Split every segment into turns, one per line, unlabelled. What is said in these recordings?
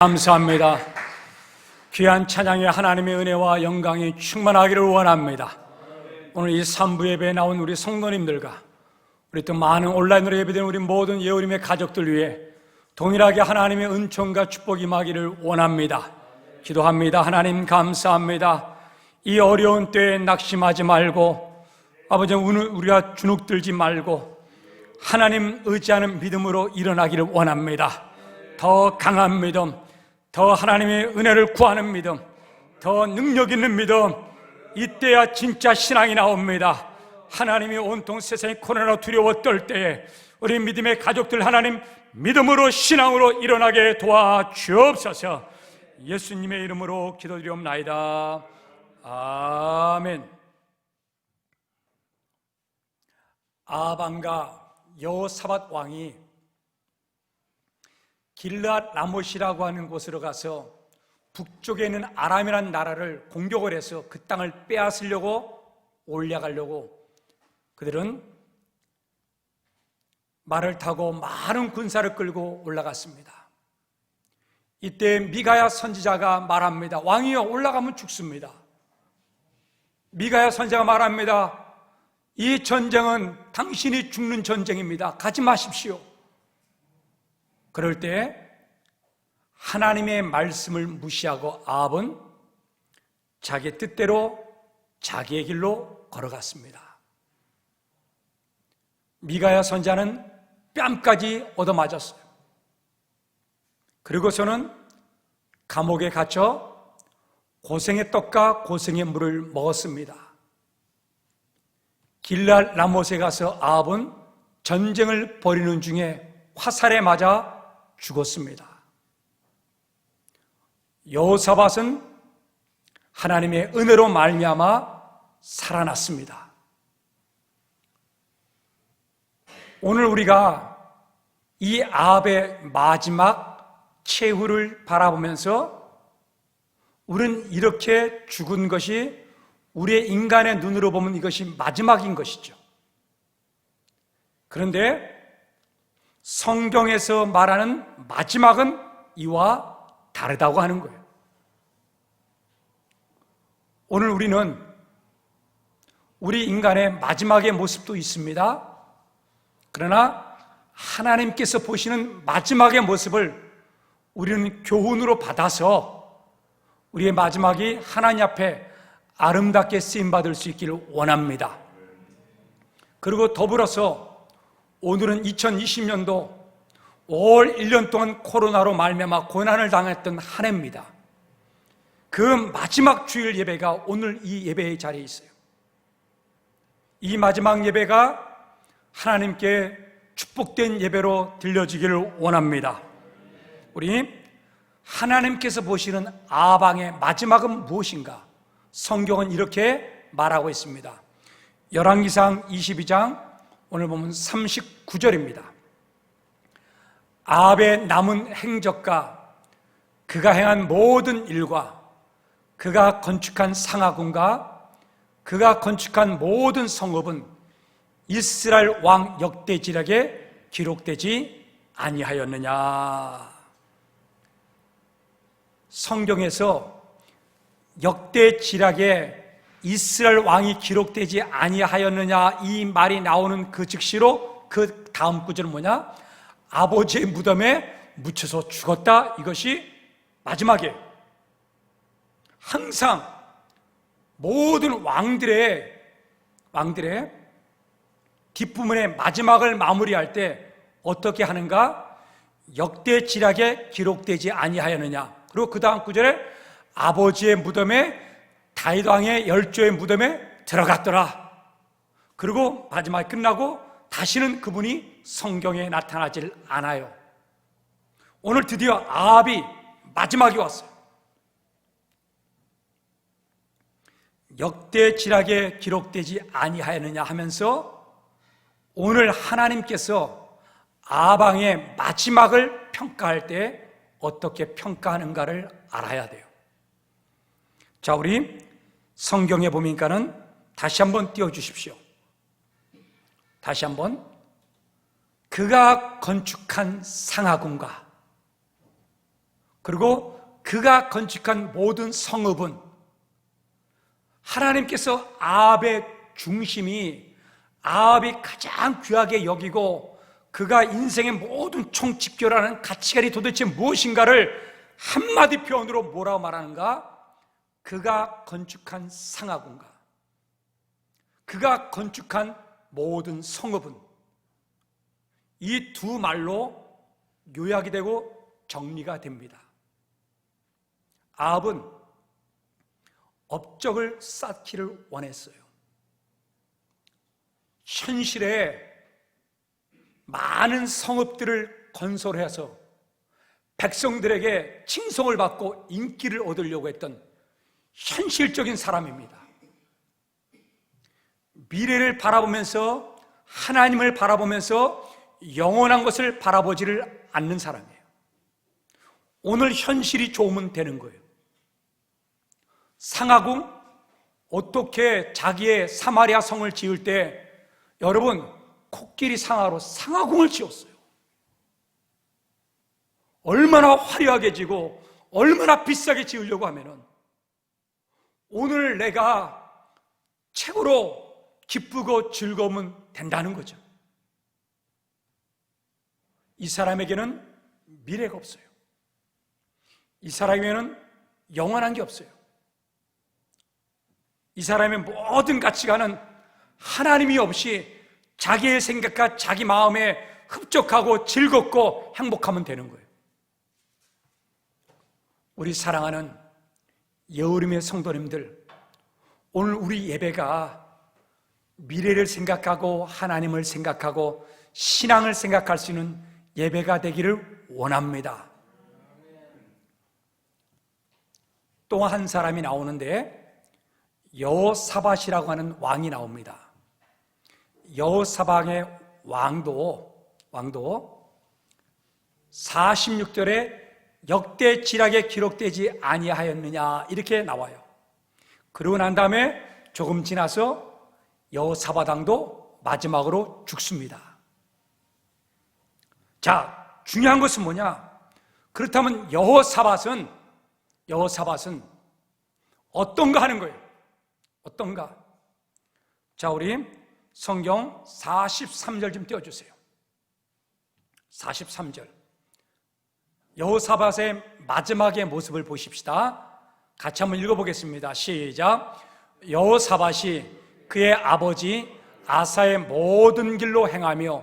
감사합니다. 귀한 찬양의 하나님의 은혜와 영광이 충만하기를 원합니다. 오늘 이 3부 예배에 나온 우리 성도님들과 우리 또 많은 온라인으로 예배되는 우리 모든 예우님의 가족들 위해 동일하게 하나님의 은총과 축복이 임하기를 원합니다. 기도합니다. 하나님 감사합니다. 이 어려운 때에 낙심하지 말고 아버지 우리가 주눅들지 말고 하나님 의지하는 믿음으로 일어나기를 원합니다. 더 강한 믿음, 더 하나님의 은혜를 구하는 믿음, 더 능력 있는 믿음, 이때야 진짜 신앙이 나옵니다. 하나님이 온통 세상이 코로나로 두려워 떨 때에 우리 믿음의 가족들 하나님 믿음으로 신앙으로 일어나게 도와주옵소서. 예수님의 이름으로 기도드리옵나이다. 아멘. 아합과 여호사밧 왕이 길르앗 라못이라고 하는 곳으로 가서 북쪽에 있는 아람이라는 나라를 공격을 해서 그 땅을 빼앗으려고 올라가려고 그들은 말을 타고 많은 군사를 끌고 올라갔습니다. 이때 미가야 선지자가 말합니다. 왕이여, 올라가면 죽습니다. 미가야 선지자가 말합니다. 이 전쟁은 당신이 죽는 전쟁입니다. 가지 마십시오. 그럴 때 하나님의 말씀을 무시하고 아합은 자기 뜻대로 자기의 길로 걸어갔습니다. 미가야 선지자는 뺨까지 얻어맞았어요. 그리고서는 감옥에 갇혀 고생의 떡과 고생의 물을 먹었습니다. 길르앗 라못에 가서 아합은 전쟁을 벌이는 중에 화살에 맞아 죽었습니다. 여호사밧은 하나님의 은혜로 말미암아 살아났습니다. 오늘 우리가 이 아합의 마지막 최후를 바라보면서 우리는 이렇게 죽은 것이 우리의 인간의 눈으로 보면 이것이 마지막인 것이죠. 그런데 성경에서 말하는 마지막은 이와 다르다고 하는 거예요. 오늘 우리는 우리 인간의 마지막의 모습도 있습니다. 그러나 하나님께서 보시는 마지막의 모습을 우리는 교훈으로 받아서 우리의 마지막이 하나님 앞에 아름답게 쓰임받을 수 있기를 원합니다. 그리고 더불어서 오늘은 2020년도 5월 1년 동안 코로나로 말미암아 고난을 당했던 한 해입니다. 그 마지막 주일 예배가 오늘 이 예배의 자리에 있어요. 이 마지막 예배가 하나님께 축복된 예배로 들려지기를 원합니다. 우리 하나님께서 보시는 아합의 마지막은 무엇인가? 성경은 이렇게 말하고 있습니다. 열왕기상 22장 오늘 보면 39절입니다. 아합의 남은 행적과 그가 행한 모든 일과 그가 건축한 상하궁과 그가 건축한 모든 성읍은 이스라엘 왕 역대지략에 기록되지 아니하였느냐. 성경에서 역대지략에 이스라엘 왕이 기록되지 아니하였느냐 이 말이 나오는 그 즉시로 그 다음 구절은 뭐냐? 아버지의 무덤에 묻혀서 죽었다. 이것이 마지막이에요. 항상 모든 왕들의 뒷부분의 마지막을 마무리할 때 어떻게 하는가? 역대지략에 기록되지 아니하였느냐. 그리고 그 다음 구절에 아버지의 무덤에 다윗 왕의 열조의 무덤에 들어갔더라. 그리고 마지막에 끝나고 다시는 그분이 성경에 나타나질 않아요. 오늘 드디어 아합이 마지막이 왔어요. 역대지략에 기록되지 아니하였느냐 하면서 오늘 하나님께서 아합 왕의 마지막을 평가할 때 어떻게 평가하는가를 알아야 돼요. 자, 우리 성경에 보니까는 다시 한번 띄워주십시오. 다시 한번. 그가 건축한 상하궁과 그리고 그가 건축한 모든 성읍은 하나님께서 아합의 중심이, 아합이 가장 귀하게 여기고 그가 인생의 모든 총집결하는 가치관이 도대체 무엇인가를 한마디 표현으로 뭐라고 말하는가? 그가 건축한 상하군가, 그가 건축한 모든 성읍은, 이 두 말로 요약이 되고 정리가 됩니다. 아합은 업적을 쌓기를 원했어요. 현실에 많은 성읍들을 건설해서 백성들에게 칭송을 받고 인기를 얻으려고 했던 현실적인 사람입니다. 미래를 바라보면서, 하나님을 바라보면서 영원한 것을 바라보지를 않는 사람이에요. 오늘 현실이 좋으면 되는 거예요. 상하궁, 어떻게 자기의 사마리아 성을 지을 때 여러분 코끼리 상하로 상하궁을 지었어요. 얼마나 화려하게 지고 얼마나 비싸게 지으려고 하면은 오늘 내가 최고로 기쁘고 즐거우면 된다는 거죠. 이 사람에게는 미래가 없어요. 이 사람에게는 영원한 게 없어요. 이 사람의 모든 가치관은 하나님이 없이 자기의 생각과 자기 마음에 흡족하고 즐겁고 행복하면 되는 거예요. 우리 사랑하는 여우림의 성도님들, 오늘 우리 예배가 미래를 생각하고 하나님을 생각하고 신앙을 생각할 수 있는 예배가 되기를 원합니다. 또 한 사람이 나오는데 여호사밧이라고 하는 왕이 나옵니다. 여호사밧의 왕도 46절에 역대 지략에 기록되지 아니하였느냐 이렇게 나와요. 그러고 난 다음에 조금 지나서 여호사밧 왕도 마지막으로 죽습니다. 자, 중요한 것은 뭐냐? 그렇다면 여호사밧은 어떤가 하는 거예요. 어떤가? 자, 우리 성경 43절 좀 띄워주세요. 43절. 여호사밧의 마지막의 모습을 보십시다. 같이 한번 읽어보겠습니다. 시작. 여호사밧이 그의 아버지 아사의 모든 길로 행하며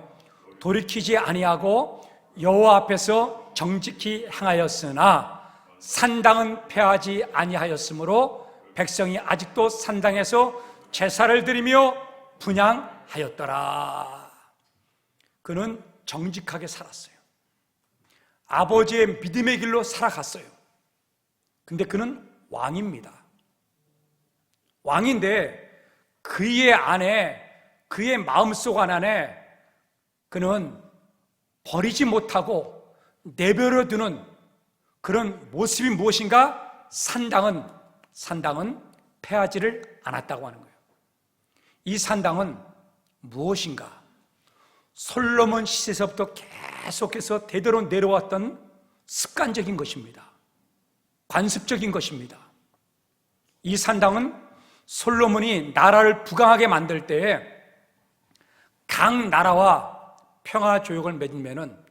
돌이키지 아니하고 여호와 앞에서 정직히 행하였으나 산당은 폐하지 아니하였으므로 백성이 아직도 산당에서 제사를 드리며 분향하였더라. 그는 정직하게 살았어요. 아버지의 믿음의 길로 살아갔어요. 근데 그는 왕입니다. 왕인데 그의 안에, 그의 마음속 안에 그는 버리지 못하고 내버려 두는 그런 모습이 무엇인가? 산당은 폐하지를 않았다고 하는 거예요. 이 산당은 무엇인가? 솔로몬 시대에서부터 계속해서 대대로 내려왔던 습관적인 것입니다. 관습적인 것입니다. 이 산당은 솔로몬이 나라를 부강하게 만들 때에 각 나라와 평화 조약을 맺으면은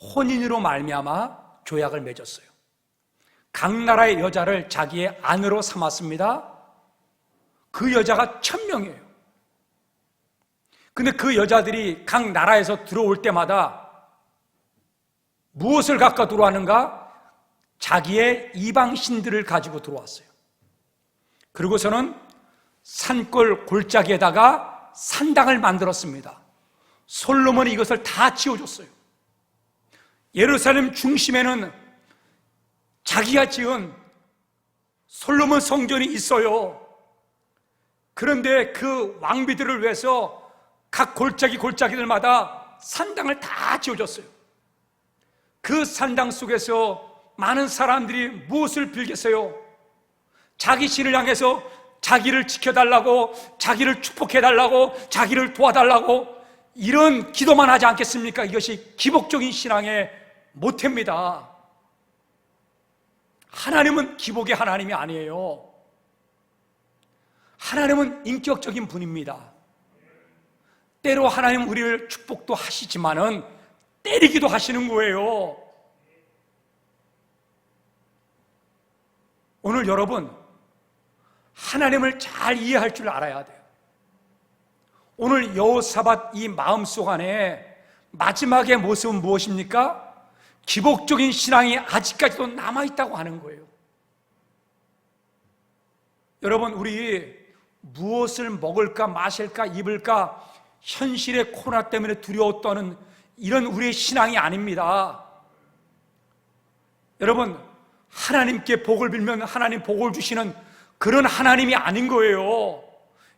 혼인으로 말미암아 조약을 맺었어요. 각 나라의 여자를 자기의 아내로 삼았습니다. 그 여자가 1000명이에요. 근데 그 여자들이 각 나라에서 들어올 때마다 무엇을 갖고 들어왔는가? 자기의 이방신들을 가지고 들어왔어요. 그리고서는 산골 골짜기에다가 산당을 만들었습니다. 솔로몬이 이것을 다 지어줬어요. 예루살렘 중심에는 자기가 지은 솔로몬 성전이 있어요. 그런데 그 왕비들을 위해서 각 골짜기들마다 산당을 다 지어줬어요. 그 산당 속에서 많은 사람들이 무엇을 빌겠어요? 자기 신을 향해서 자기를 지켜달라고, 자기를 축복해달라고, 자기를 도와달라고 이런 기도만 하지 않겠습니까? 이것이 기복적인 신앙의 모태입니다. 하나님은 기복의 하나님이 아니에요. 하나님은 인격적인 분입니다. 때로 하나님 우리를 축복도 하시지만은 때리기도 하시는 거예요. 오늘 여러분, 하나님을 잘 이해할 줄 알아야 돼요. 오늘 여호사밧 이 마음속 안에 마지막의 모습은 무엇입니까? 기복적인 신앙이 아직까지도 남아있다고 하는 거예요. 여러분, 우리 무엇을 먹을까 마실까 입을까 현실의 코로나 때문에 두려웠다는 이런 우리의 신앙이 아닙니다. 여러분, 하나님께 복을 빌면 하나님 복을 주시는 그런 하나님이 아닌 거예요.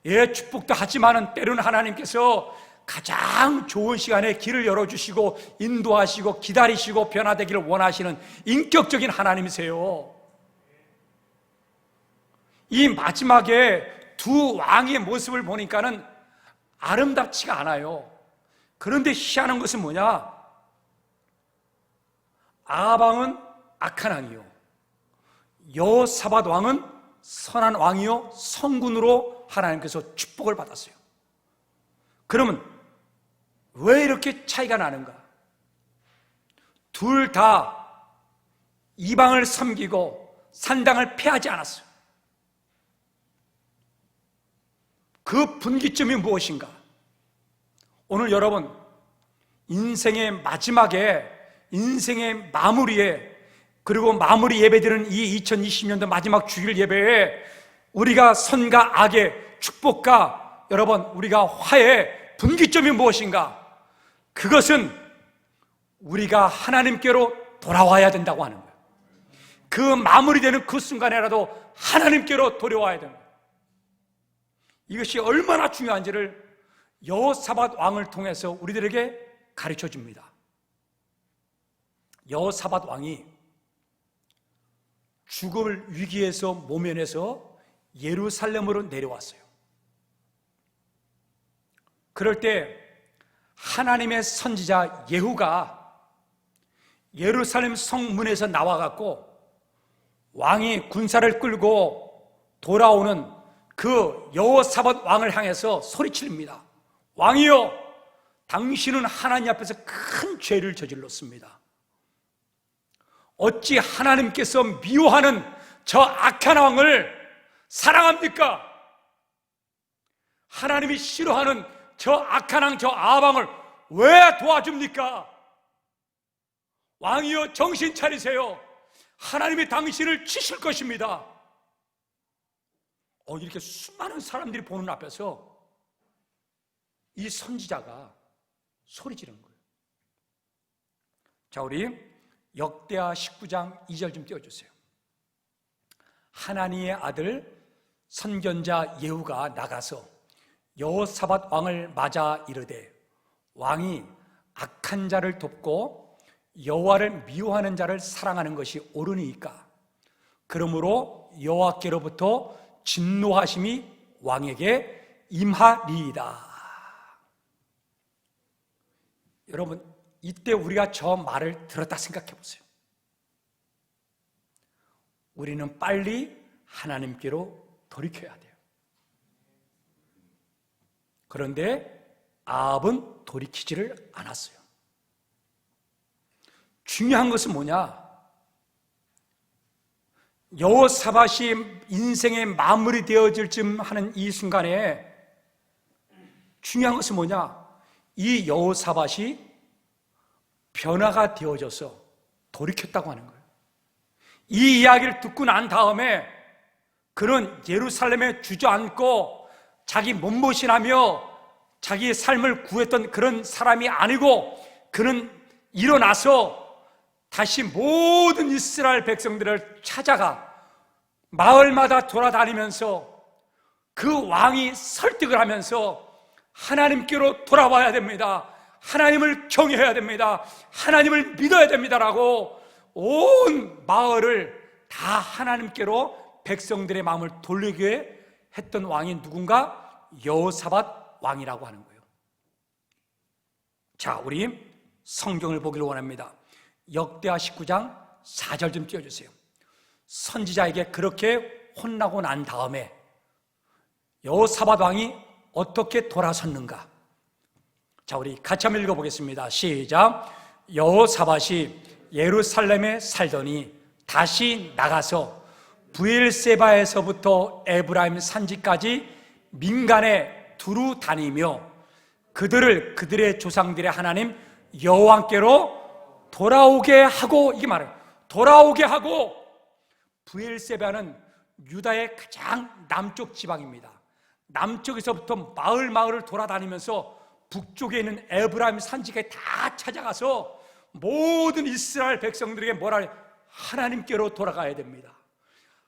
예, 축복도 하지만은 때로는 하나님께서 가장 좋은 시간에 길을 열어주시고 인도하시고 기다리시고 변화되기를 원하시는 인격적인 하나님이세요. 이 마지막에 두 왕의 모습을 보니까는 아름답지가 않아요. 그런데 희한한 것은 뭐냐? 아합 왕은 악한 왕이요, 여호사밧 왕은 선한 왕이요 성군으로 하나님께서 축복을 받았어요. 그러면 왜 이렇게 차이가 나는가? 둘 다 이방을 섬기고 산당을 폐하지 않았어요. 그 분기점이 무엇인가? 오늘 여러분, 인생의 마지막에, 인생의 마무리에, 그리고 마무리 예배드리는 이 2020년도 마지막 주일 예배에 우리가 선과 악의 축복과 여러분 우리가 화해의 분기점이 무엇인가? 그것은 우리가 하나님께로 돌아와야 된다고 하는 거예요. 그 마무리되는 그 순간에라도 하나님께로 돌아와야 되는 거예요. 이것이 얼마나 중요한지를 여호사밧 왕을 통해서 우리들에게 가르쳐 줍니다. 여호사밧 왕이 죽을 위기에서 모면해서 예루살렘으로 내려왔어요. 그럴 때 하나님의 선지자 예후가 예루살렘 성문에서 나와갖고 왕이 군사를 끌고 돌아오는 그 여호사밧 왕을 향해서 소리칩니다. 왕이여, 당신은 하나님 앞에서 큰 죄를 저질렀습니다. 어찌 하나님께서 미워하는 저 악한 왕을 사랑합니까? 하나님이 싫어하는 저 악한 왕, 저 아합 왕을 왜 도와줍니까? 왕이여, 정신 차리세요. 하나님이 당신을 치실 것입니다. 이렇게 수많은 사람들이 보는 앞에서 이 선지자가 소리 지르는 거예요. 자, 우리 역대하 19장 2절 좀 띄워주세요. 하나니의 아들 선견자 예후가 나가서 여호사밧 왕을 맞아 이르되, 왕이 악한 자를 돕고 여호와를 미워하는 자를 사랑하는 것이 옳으니까 그러므로 여호와께로부터 진노하심이 왕에게 임하리이다. 여러분, 이때 우리가 저 말을 들었다 생각해 보세요. 우리는 빨리 하나님께로 돌이켜야 돼요. 그런데 아합은 돌이키지를 않았어요. 중요한 것은 뭐냐? 여호사밧이 인생의 마무리 되어질 쯤 하는 이 순간에 중요한 것은 뭐냐? 이 여호사밧이 변화가 되어져서 돌이켰다고 하는 거예요. 이 이야기를 듣고 난 다음에 그는 예루살렘에 주저앉고 자기 몸보신하며 자기의 삶을 구했던 그런 사람이 아니고, 그는 일어나서 다시 모든 이스라엘 백성들을 찾아가 마을마다 돌아다니면서 그 왕이 설득을 하면서 하나님께로 돌아와야 됩니다. 하나님을 경외해야 됩니다. 하나님을 믿어야 됩니다라고 온 마을을 다 하나님께로 백성들의 마음을 돌리게 했던 왕이 누군가? 여호사밧 왕이라고 하는 거예요. 자, 우리 성경을 보기를 원합니다. 역대하 19장 4절 좀 띄워주세요. 선지자에게 그렇게 혼나고 난 다음에 여호사밧 왕이 어떻게 돌아섰는가? 자, 우리 같이 한번 읽어보겠습니다. 시작. 여호사밧이 예루살렘에 살더니 다시 나가서 브엘세바에서부터 에브라임 산지까지 민간에 두루 다니며 그들을 그들의 조상들의 하나님 여호와께로 돌아오게 하고, 이게 말해요. 돌아오게 하고. 브엘세바는 유다의 가장 남쪽 지방입니다. 남쪽에서부터 마을을 돌아다니면서 북쪽에 있는 에브라임 산지까지 다 찾아가서 모든 이스라엘 백성들에게 뭐라 해요? 하나님께로 돌아가야 됩니다.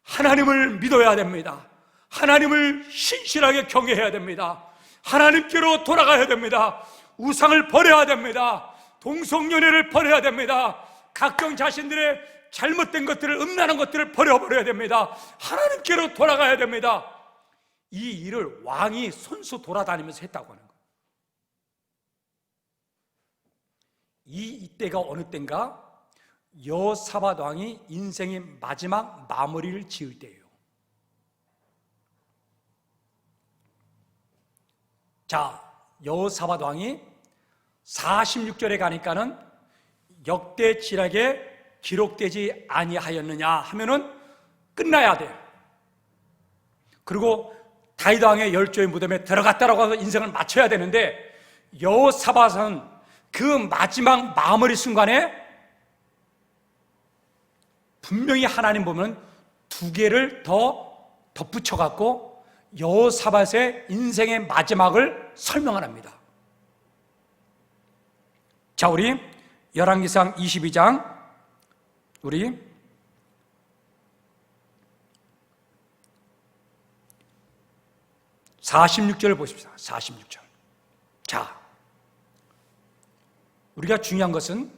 하나님을 믿어야 됩니다. 하나님을 신실하게 경외해야 됩니다. 하나님께로 돌아가야 됩니다. 우상을 버려야 됩니다. 동성연애를 버려야 됩니다. 각종 자신들의 잘못된 것들을, 음란한 것들을 버려버려야 됩니다. 하나님께로 돌아가야 됩니다. 이 일을 왕이 손수 돌아다니면서 했다고 하는 거예요. 이때가 어느 때인가? 여호사밧 왕이 인생의 마지막 마무리를 지을 때예요. 자, 여호사밧 왕이 46절에 가니까는 역대 지략에 기록되지 아니하였느냐 하면은 끝나야 돼요. 그리고 다윗 왕의 열조의 무덤에 들어갔다라고 해서 인생을 마쳐야 되는데, 여호사밧은 그 마지막 마무리 순간에 분명히 하나님 보면 두 개를 더 덧붙여 갖고 여호사밧의 인생의 마지막을 설명을 합니다. 자, 우리 열왕기상 22장 우리 46절을 보십시오. 46절. 자, 우리가 중요한 것은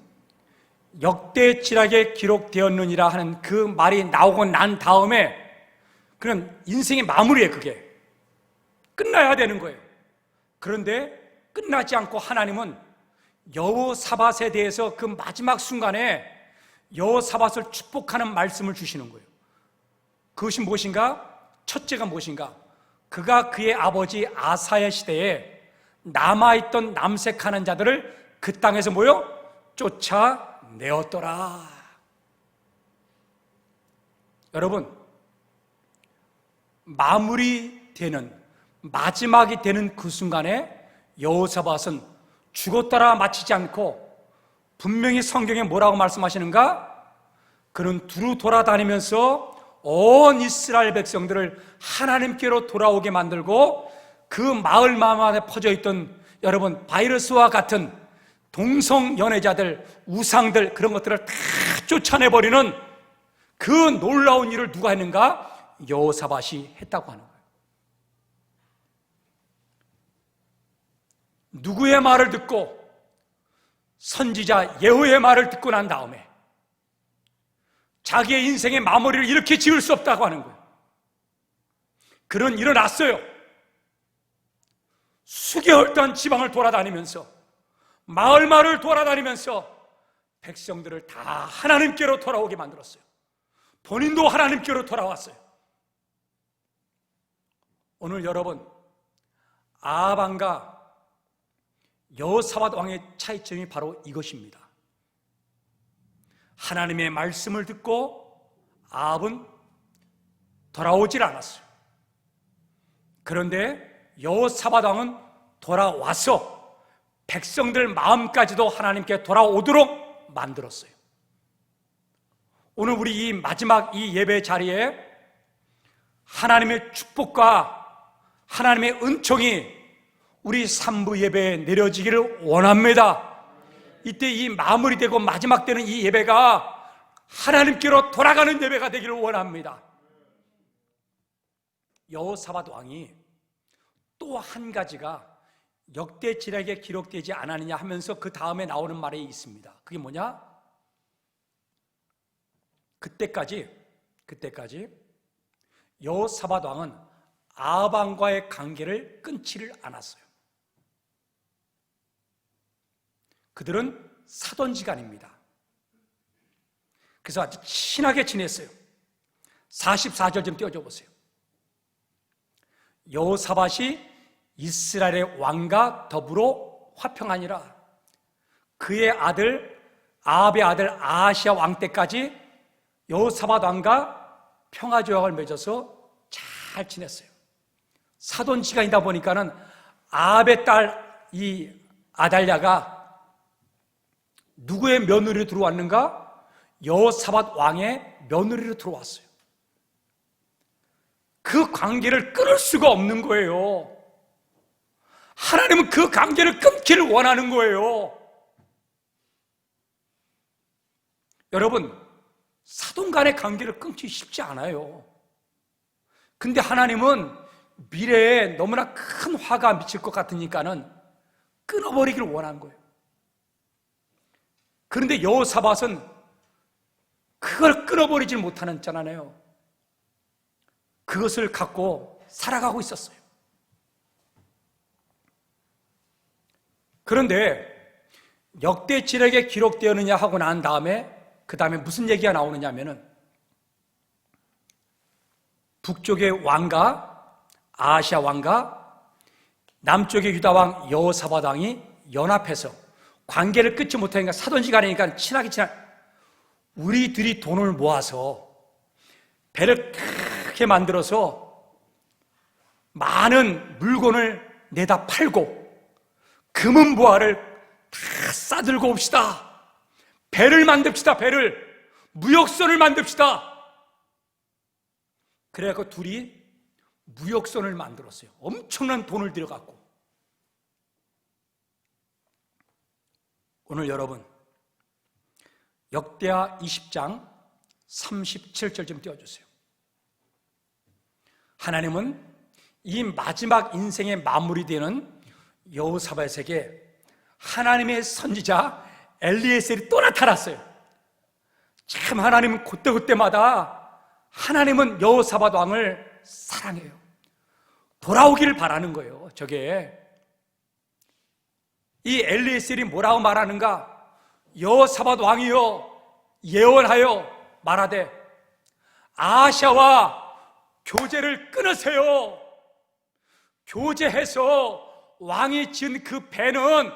역대지략에 기록되었느니라 하는 그 말이 나오고 난 다음에 그런 인생의 마무리에 그게 끝나야 되는 거예요. 그런데 끝나지 않고 하나님은 여호사밧에 대해서 그 마지막 순간에 여호사밧을 축복하는 말씀을 주시는 거예요. 그것이 무엇인가? 첫째가 무엇인가? 그가 그의 아버지 아사의 시대에 남아있던 남색하는 자들을 그 땅에서 쫓아내었더라. 여러분, 마무리되는, 마지막이 되는 그 순간에 여호사밧은 죽었더라 마치지 않고 분명히 성경에 뭐라고 말씀하시는가? 그는 두루 돌아다니면서 온 이스라엘 백성들을 하나님께로 돌아오게 만들고 그 마을 마을에 퍼져 있던 여러분 바이러스와 같은 동성 연애자들, 우상들, 그런 것들을 다 쫓아내버리는 그 놀라운 일을 누가 했는가? 여호사밧이 했다고 하는 거예요. 누구의 말을 듣고? 선지자 예후의 말을 듣고 난 다음에 자기의 인생의 마무리를 이렇게 지을 수 없다고 하는 거예요. 그는 일어났어요. 수개월 동안 지방을 돌아다니면서 마을마을 돌아다니면서 백성들을 다 하나님께로 돌아오게 만들었어요. 본인도 하나님께로 돌아왔어요. 오늘 여러분, 아합 왕과 여호사밧 왕의 차이점이 바로 이것입니다. 하나님의 말씀을 듣고 아합은 돌아오질 않았어요. 그런데 여호사밧 왕은 돌아와서 백성들 마음까지도 하나님께 돌아오도록 만들었어요. 오늘 우리 이 마지막 이 예배 자리에 하나님의 축복과 하나님의 은총이 우리 3부 예배에 내려지기를 원합니다. 이때 이 마무리되고 마지막 되는 이 예배가 하나님께로 돌아가는 예배가 되기를 원합니다. 여호사밧 왕이 또 한 가지가 역대지략에 기록되지 않았느냐 하면서 그 다음에 나오는 말이 있습니다. 그게 뭐냐? 그때까지 여호사밧 왕은 아합 왕과의 관계를 끊지를 않았어요. 그들은 사돈지간입니다. 그래서 아주 친하게 지냈어요. 44절 좀 띄워줘 보세요. 여호사밧이 이스라엘의 왕과 더불어 화평하니라. 그의 아들 아합의 아들 아하시아 왕 때까지 여호사밧 왕과 평화조약을 맺어서 잘 지냈어요. 사돈지간이다 보니까는 아합의 딸 이 아달랴가 누구의 며느리로 들어왔는가? 여호사밧 왕의 며느리로 들어왔어요. 그 관계를 끊을 수가 없는 거예요. 하나님은 그 관계를 끊기를 원하는 거예요. 여러분, 사돈 간의 관계를 끊기 쉽지 않아요. 근데 하나님은 미래에 너무나 큰 화가 미칠 것 같으니까는 끊어버리기를 원한 거예요. 그런데 여호사밧은 그걸 끊어버리지 못하는 자잖아요. 그것을 갖고 살아가고 있었어요. 그런데 역대지력에 기록되었느냐 하고 난 다음에 그 다음에 무슨 얘기가 나오느냐 하면은 북쪽의 왕과 아하시아 왕과 남쪽의 유다 왕 여호사밧 왕이 연합해서 관계를 끊지 못하니까 사돈지간이니까 친하게 우리들이 돈을 모아서 배를 크게 만들어서 많은 물건을 내다 팔고 금은보화를 다 싸들고 옵시다. 배를 만듭시다. 배를, 무역선을 만듭시다. 그래갖고 둘이 무역선을 만들었어요. 엄청난 돈을 들여갖고. 오늘 여러분 역대하 20장 37절 좀 띄워주세요. 하나님은 이 마지막 인생의 마무리 되는 여호사밧에게 하나님의 선지자 엘리에셀이 또 나타났어요. 참 하나님은 그때그때마다 하나님은 여호사밧 왕을 사랑해요. 돌아오기를 바라는 거예요. 저게 이 엘리에셀이 뭐라고 말하는가? 여호사밧 왕이여 예언하여 말하되 아하시아와 교제를 끊으세요. 교제해서 왕이 지은 그 배는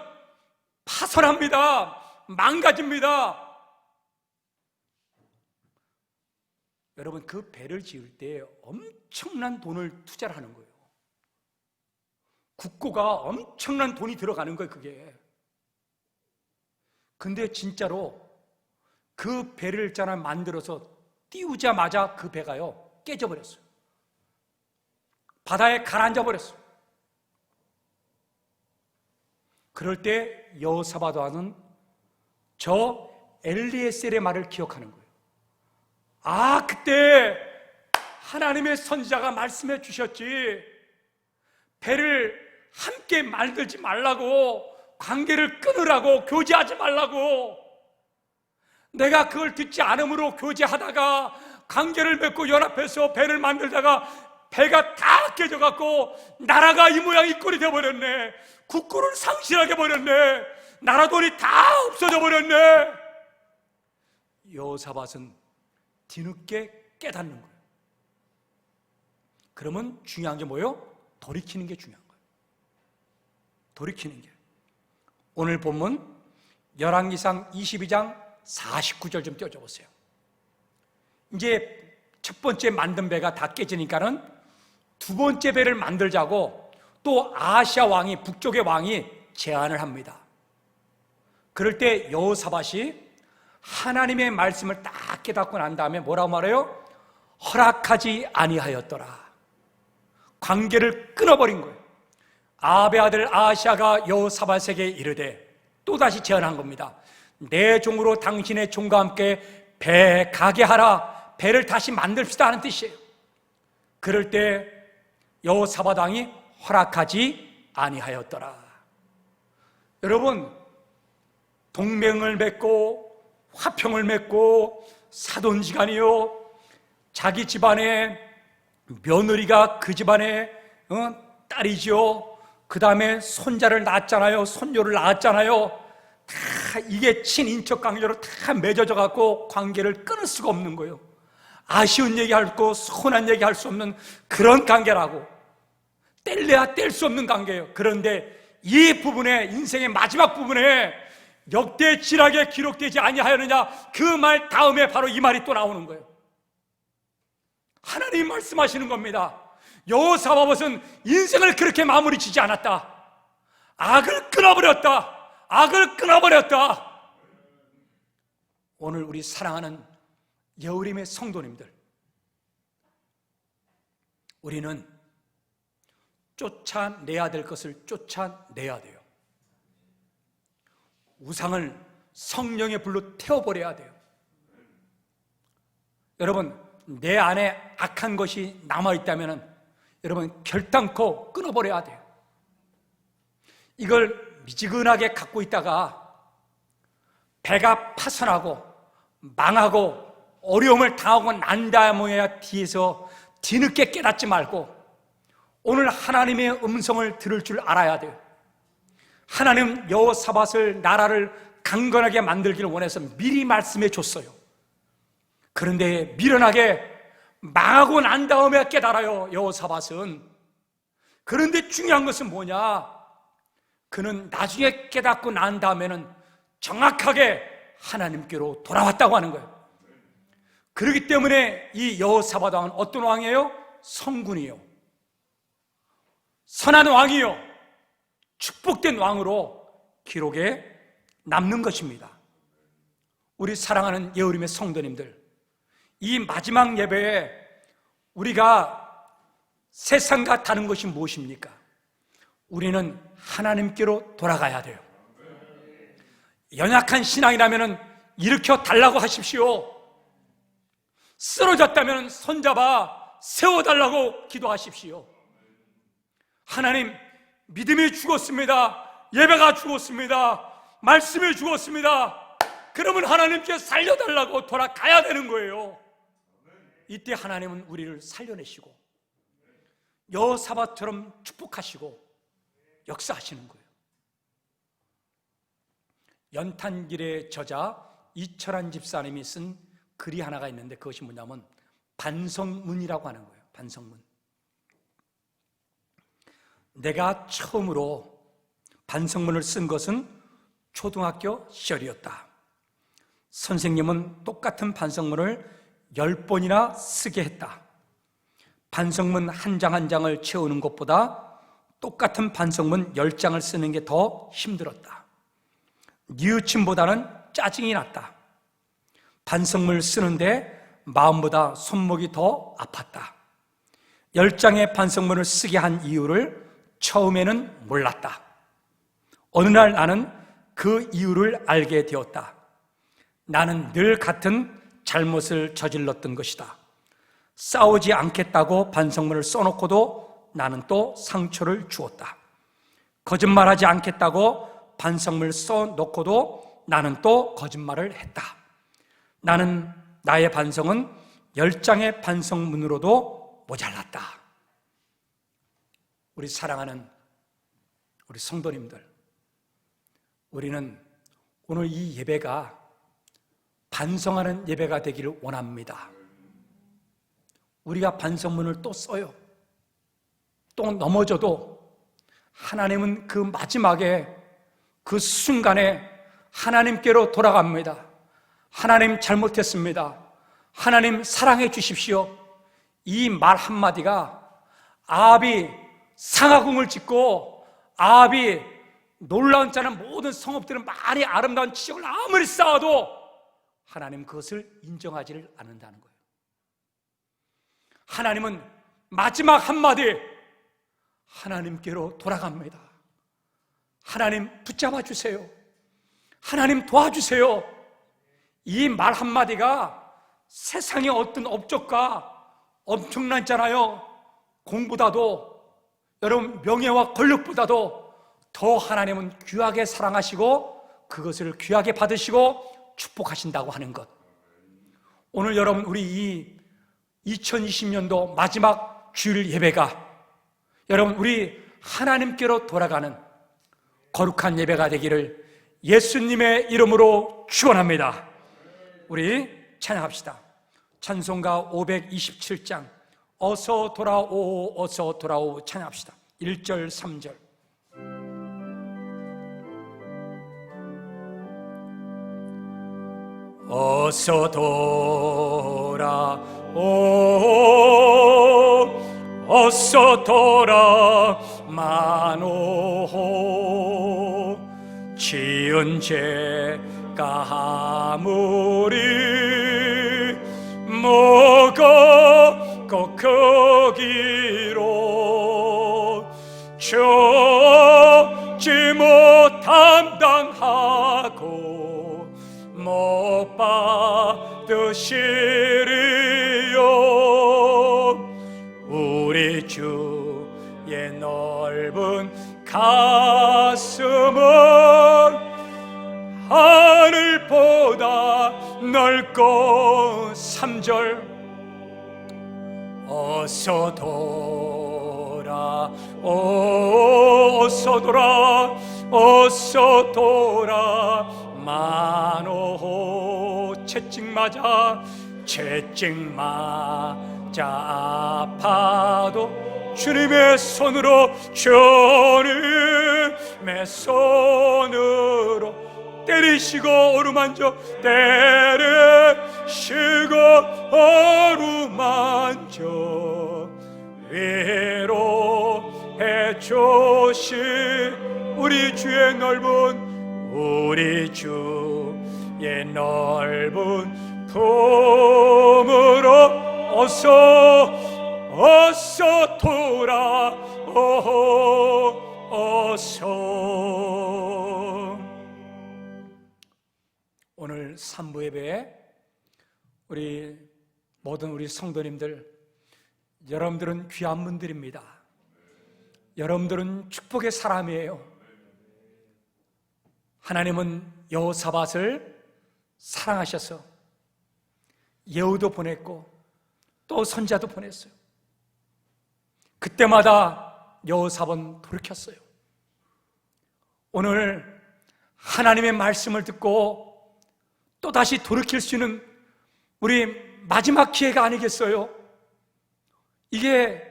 파손합니다. 망가집니다. 여러분, 그 배를 지을 때 엄청난 돈을 투자를 하는 거예요. 국고가 엄청난 돈이 들어가는 거예요, 그게. 근데 진짜로 그 배를 있잖아 만들어서 띄우자마자 그 배가요 깨져버렸어요. 바다에 가라앉아 버렸어요. 그럴 때 여호사밧 왕은 저 엘리에셀의 말을 기억하는 거예요. 아, 그때 하나님의 선지자가 말씀해 주셨지. 배를 함께 만들지 말라고, 관계를 끊으라고, 교제하지 말라고. 내가 그걸 듣지 않으므로 교제하다가 관계를 맺고 연합해서 배를 만들다가 배가 다 깨져갖고 나라가 이 모양 이 꼴이 되어버렸네. 국고를 상실하게 버렸네. 나라 돈이 다 없어져 버렸네. 여호사밧은 뒤늦게 깨닫는 거예요. 그러면 중요한 게 뭐예요? 돌이키는 게 중요한 거예요. 돌이키는 게. 오늘 본문 열왕기상 22장 49절 좀 띄워줘 보세요. 이제 첫 번째 만든 배가 다 깨지니까는 두 번째 배를 만들자고 또 아하시아 왕이, 북쪽의 왕이 제안을 합니다. 그럴 때 여호사밧이 하나님의 말씀을 딱 깨닫고 난 다음에 뭐라고 말해요? 허락하지 아니하였더라. 관계를 끊어버린 거예요. 아합의 아들 아하시아가 여호사밧에게 이르되, 또다시 제안한 겁니다. 내 종으로 당신의 종과 함께 배 가게 하라. 배를 다시 만듭시다 하는 뜻이에요. 그럴 때 여호사밧 왕이 허락하지 아니하였더라. 여러분, 동맹을 맺고 화평을 맺고 사돈지간이요, 자기 집안에 며느리가 그 집안의 딸이죠. 그 다음에 손자를 낳았잖아요. 손녀를 낳았잖아요. 다 이게 친인척 관계로 다 맺어져 갖고 관계를 끊을 수가 없는 거예요. 아쉬운 얘기하고 서운한 얘기할 수 없는 그런 관계라고, 뗄래야 뗄 수 없는 관계예요. 그런데 이 부분에, 인생의 마지막 부분에 역대 지략에 기록되지 아니하였느냐, 그 말 다음에 바로 이 말이 또 나오는 거예요. 하나님이 말씀하시는 겁니다. 여호사밧은 인생을 그렇게 마무리 지지 않았다. 악을 끊어버렸다. 악을 끊어버렸다. 오늘 우리 사랑하는 여우림의 성도님들, 우리는 쫓아내야 될 것을 쫓아내야 돼요. 우상을 성령의 불로 태워버려야 돼요. 여러분, 내 안에 악한 것이 남아있다면 여러분 결단코 끊어버려야 돼요. 이걸 미지근하게 갖고 있다가 배가 파손하고 망하고 어려움을 당하고 난 다음에야 뒤에서 뒤늦게 깨닫지 말고 오늘 하나님의 음성을 들을 줄 알아야 돼요. 하나님 여호사밧을, 나라를 강건하게 만들기를 원해서 미리 말씀해 줬어요. 그런데 미련하게 망하고 난 다음에 깨달아요, 여호사밧은. 그런데 중요한 것은 뭐냐? 그는 나중에 깨닫고 난 다음에는 정확하게 하나님께로 돌아왔다고 하는 거예요. 그렇기 때문에 이 여호사밧 왕은 어떤 왕이에요? 성군이요, 선한 왕이요, 축복된 왕으로 기록에 남는 것입니다. 우리 사랑하는 예우림의 성도님들, 이 마지막 예배에 우리가 세상과 다른 것이 무엇입니까? 우리는 하나님께로 돌아가야 돼요. 연약한 신앙이라면 일으켜 달라고 하십시오. 쓰러졌다면 손잡아 세워달라고 기도하십시오. 하나님, 믿음이 죽었습니다. 예배가 죽었습니다. 말씀이 죽었습니다. 그러면 하나님께 살려달라고 돌아가야 되는 거예요. 이때 하나님은 우리를 살려내시고 여호사밧처럼 축복하시고 역사하시는 거예요. 연탄길의 저자 이철환 집사님이 쓴 글이 하나가 있는데 그것이 뭐냐면 반성문이라고 하는 거예요. 반성문. 내가 처음으로 반성문을 쓴 것은 초등학교 시절이었다. 선생님은 똑같은 반성문을 10번이나 쓰게 했다. 반성문 한 장 한 장을 채우는 것보다 똑같은 반성문 10장을 쓰는 게 더 힘들었다. 뉘우침보다는 짜증이 났다. 반성문을 쓰는데 마음보다 손목이 더 아팠다. 10장의 반성문을 쓰게 한 이유를 처음에는 몰랐다. 어느 날 나는 그 이유를 알게 되었다. 나는 늘 같은 잘못을 저질렀던 것이다. 싸우지 않겠다고 반성문을 써놓고도 나는 또 상처를 주었다. 거짓말하지 않겠다고 반성문을 써놓고도 나는 또 거짓말을 했다. 나의 반성은 10장의 반성문으로도 모자랐다. 우리 사랑하는 우리 성도님들, 우리는 오늘 이 예배가 반성하는 예배가 되기를 원합니다. 우리가 반성문을 또 써요. 또 넘어져도 하나님은 그 마지막에 그 순간에 하나님께로 돌아갑니다. 하나님 잘못했습니다. 하나님 사랑해 주십시오. 이 말 한마디가 아합이 상하궁을 짓고 아합이 놀라운 자는 모든 성읍들은 많이 아름다운 지역을 아무리 쌓아도 하나님 그것을 인정하지를 않는다는 거예요. 하나님은 마지막 한마디 하나님께로 돌아갑니다. 하나님 붙잡아 주세요. 하나님 도와주세요. 이 말 한마디가 세상의 어떤 업적과 엄청나잖아요. 공보다도 여러분 명예와 권력보다도 더 하나님은 귀하게 사랑하시고 그것을 귀하게 받으시고 축복하신다고 하는 것. 오늘 여러분 우리 이 2020년도 마지막 주일 예배가 여러분 우리 하나님께로 돌아가는 거룩한 예배가 되기를 예수님의 이름으로 축원합니다. 우리 찬양합시다. 찬송가 527장 어서 돌아오 어서 돌아오 찬양합시다. 1절 3절. 어서 돌아오 어서 돌아마노 지은 죄가 아무리 먹어 거기로 죽지 못함 당하고 못 받으시리요. 우리 주의 넓은 가슴은 하늘보다 넓고 3절 어서 돌아오 어서 돌아 어서 돌아 마노 채찍 맞아 아파도 주님의 손으로 때리시고 어루만져 때리시고 어루만져 위로해 주신 우리 주의 넓은 품으로 어서 돌아오 어서. 오늘 3부 예배에 우리 모든 우리 성도님들, 여러분들은 귀한 분들입니다. 여러분들은 축복의 사람이에요. 하나님은 여호사밧을 사랑하셔서 예후도 보냈고 또 선지자도 보냈어요. 그때마다 여호사밧은 돌이켰어요. 오늘 하나님의 말씀을 듣고 또다시 돌이킬 수 있는 우리 마지막 기회가 아니겠어요? 이게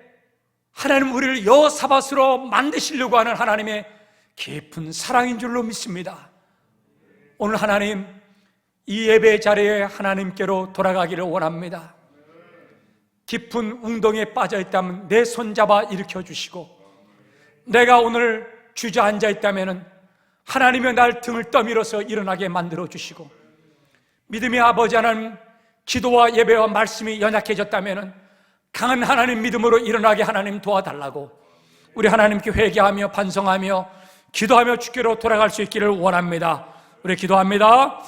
하나님 우리를 여호사밧으로 만드시려고 하는 하나님의 깊은 사랑인 줄로 믿습니다. 오늘 하나님 이 예배 자리에 하나님께로 돌아가기를 원합니다. 깊은 웅덩이에 빠져있다면 내 손잡아 일으켜주시고, 내가 오늘 주저앉아 있다면 하나님의 날 등을 떠밀어서 일어나게 만들어주시고, 믿음의 아버지 하나님, 기도와 예배와 말씀이 연약해졌다면 강한 하나님 믿음으로 일어나게 하나님 도와달라고 우리 하나님께 회개하며 반성하며 기도하며 주께로 돌아갈 수 있기를 원합니다. 우리 기도합니다.